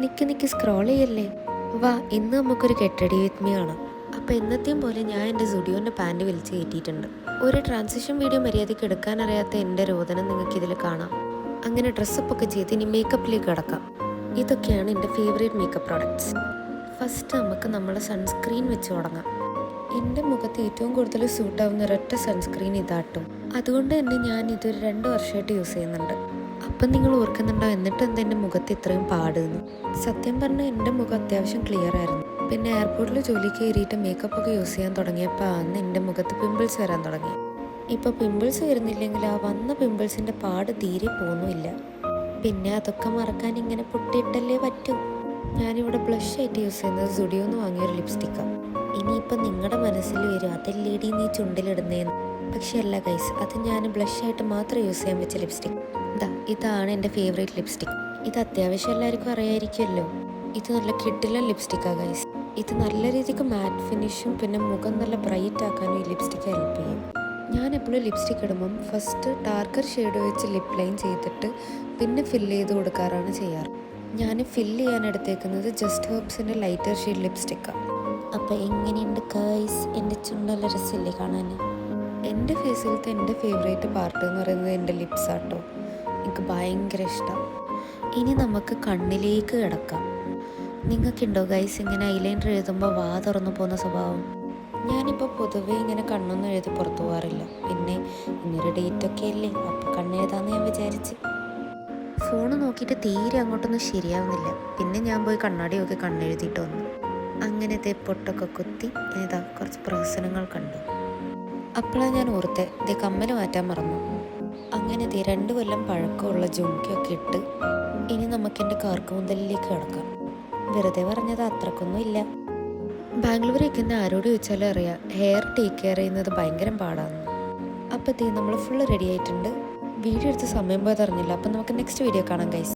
നിക്ക് scroll ചെയ്യല്ലേ. വാ, ഇന്ന് നമുക്കൊരു കെട്ടടി വിത്ത് മീ കാണാം. അപ്പോൾ എന്നത്തെയും പോലെ ഞാൻ എൻ്റെ സുഡിയോൻ്റെ പാൻറ് വലിച്ച് കയറ്റിയിട്ടുണ്ട്. ഒരു ട്രാൻസിഷൻ വീഡിയോ മര്യാദയ്ക്ക് എടുക്കാനറിയാത്ത എൻ്റെ രോദനം നിങ്ങൾക്കിതിൽ കാണാം. അങ്ങനെ ഡ്രസ്സപ്പൊക്കെ ചെയ്ത് ഇനി മേക്കപ്പിലേക്ക് കിടക്കാം. ഇതൊക്കെയാണ് എൻ്റെ ഫേവറേറ്റ് മേക്കപ്പ് പ്രോഡക്റ്റ്സ്. ഫസ്റ്റ് നമുക്ക് നമ്മുടെ സൺസ്ക്രീൻ വെച്ച് തുടങ്ങാം. എൻ്റെ മുഖത്ത് ഏറ്റവും കൂടുതൽ സൂട്ടാവുന്ന ഒരൊറ്റ സൺസ്ക്രീൻ ഇതാട്ടോ. അതുകൊണ്ട് തന്നെ ഞാൻ ഇതൊരു 2 വർഷമായിട്ട് യൂസ് ചെയ്യുന്നുണ്ട്. അപ്പം നിങ്ങൾ ഓർക്കുന്നുണ്ടോ എന്നിട്ട് എന്താ എൻ്റെ മുഖത്ത് ഇത്രയും പാടുന്നു? സത്യം പറഞ്ഞാൽ എൻ്റെ മുഖം അത്യാവശ്യം ക്ലിയർ ആയിരുന്നു. പിന്നെ എയർപോർട്ടിൽ ജോലിക്ക് കയറിയിട്ട് മേക്കപ്പ് ഒക്കെ യൂസ് ചെയ്യാൻ തുടങ്ങിയപ്പോൾ അന്ന് എൻ്റെ മുഖത്ത് പിമ്പിൾസ് വരാൻ തുടങ്ങി. ഇപ്പോൾ പിമ്പിൾസ് വരുന്നില്ലെങ്കിൽ ആ വന്ന പിമ്പിൾസിൻ്റെ പാട് തീരെ പോകുന്നുമില്ല. പിന്നെ അതൊക്കെ മറക്കാൻ ഇങ്ങനെ പൊട്ടിയിട്ടല്ലേ പറ്റൂ. ഞാനിവിടെ ബ്ലഷ് ആയിട്ട് യൂസ് ചെയ്യുന്നത് സുഡിയോന്ന് വാങ്ങിയൊരു ലിപ്സ്റ്റിക്കാണ്. ഇനിയിപ്പോൾ നിങ്ങളുടെ മനസ്സിൽ വരും അതല്ലേടി നീ ചുണ്ടിലിടുന്നതെന്ന്. പക്ഷെ അല്ല ഗൈസ്, അത് ഞാൻ ബ്ലഷായിട്ട് മാത്രം യൂസ് ചെയ്യാൻ വെച്ച ലിപ്സ്റ്റിക്. ഇതാണ് എൻ്റെ ഫേവറേറ്റ് ലിപ്സ്റ്റിക്. ഇത് അത്യാവശ്യം എല്ലാവർക്കും അറിയായിരിക്കുമല്ലോ. ഇത് നല്ല കിഡിലൻ ലിപ്സ്റ്റിക്കാണ് ഗൈസ്. ഇത് നല്ല രീതിക്ക് മാറ്റ് ഫിനിഷും പിന്നെ മുഖം നല്ല ബ്രൈറ്റ് ആക്കാനും ഈ ലിപ്സ്റ്റിക്ക് ഹെൽപ്പ് ചെയ്യും. ഞാൻ എപ്പോഴും ലിപ്സ്റ്റിക് ഇടുമ്പം ഫസ്റ്റ് ഡാർക്കർ ഷെയ്ഡ് വെച്ച് ലിപ്പ് ലൈൻ ചെയ്തിട്ട് പിന്നെ ഫില്ല് ചെയ്ത് കൊടുക്കാറാണ് ചെയ്യാറ്. ഞാൻ ഫില്ല് ചെയ്യാൻ എടുത്തേക്കുന്നത് ജസ്റ്റ് ഹെർബ്സിൻ്റെ ലൈറ്റർ ഷെയ്ഡ് ലിപ്സ്റ്റിക്കാണ്. അപ്പോൾ എങ്ങനെയുണ്ട് ഗൈസ്, എൻ്റെ ചുണ്ടല്ല രസമില്ലേ കാണാൻ? എൻ്റെ ഫേസിലത്തെ എൻ്റെ ഫേവറേറ്റ് പാർട്ട് എന്ന് പറയുന്നത് എൻ്റെ ലിപ്സ് ആട്ടോ. എനിക്ക് ഭയങ്കര ഇഷ്ടമാണ്. ഇനി നമുക്ക് കണ്ണിലേക്ക് കിടക്കാം. നിങ്ങൾക്കുണ്ടോ ഗൈസ് ഇങ്ങനെ ഐലൈനർ എഴുതുമ്പോൾ വാ തുറന്നു പോകുന്ന സ്വഭാവം? ഞാനിപ്പോൾ പൊതുവേ ഇങ്ങനെ കണ്ണൊന്നും എഴുതി പുറത്തു പോകാറില്ല. പിന്നെ ഇന്നൊരു ഡേറ്റൊക്കെ അല്ലേ, അപ്പോൾ കണ്ണെഴുതാമെന്ന് ഞാൻ വിചാരിച്ച്. ഫോണ് നോക്കിയിട്ട് തീരെ അങ്ങോട്ടൊന്നും ശരിയാവുന്നില്ല. പിന്നെ ഞാൻ പോയി കണ്ണാടി നോക്കി കണ്ണെഴുതിയിട്ട് വന്നു. അങ്ങനത്തെ പൊട്ടൊക്കെ കുത്തി ഇനിതാ കുറച്ച് പ്രഹസനങ്ങൾ കണ്ടു. അപ്പോഴാണ് ഞാൻ ഓർത്തെ കമ്മൽ മാറ്റാൻ മറന്നു. അങ്ങനെ 2 കൊല്ലം പഴക്കമുള്ള ജുംക്കയൊക്കെ ഇട്ട് ഇനി നമുക്കെൻ്റെ കാർക്കുമുന്തലിലേക്ക് കിടക്കാം. വെറുതെ പറഞ്ഞത് അത്രക്കൊന്നും ഇല്ല. ബാംഗ്ലൂരേക്ക് എന്നെ ആരോട് ചോദിച്ചാലും അറിയാം ഹെയർ ടേക്ക് കെയർ ചെയ്യുന്നത് ഭയങ്കര പാടാണ്. അപ്പോൾ നമ്മൾ ഫുള്ള് റെഡി ആയിട്ടുണ്ട്. വീഡിയോ എടുത്ത് സമയം പോയത് അറിഞ്ഞില്ല. അപ്പം നമുക്ക് നെക്സ്റ്റ് വീഡിയോ കാണാം ഗൈസ്.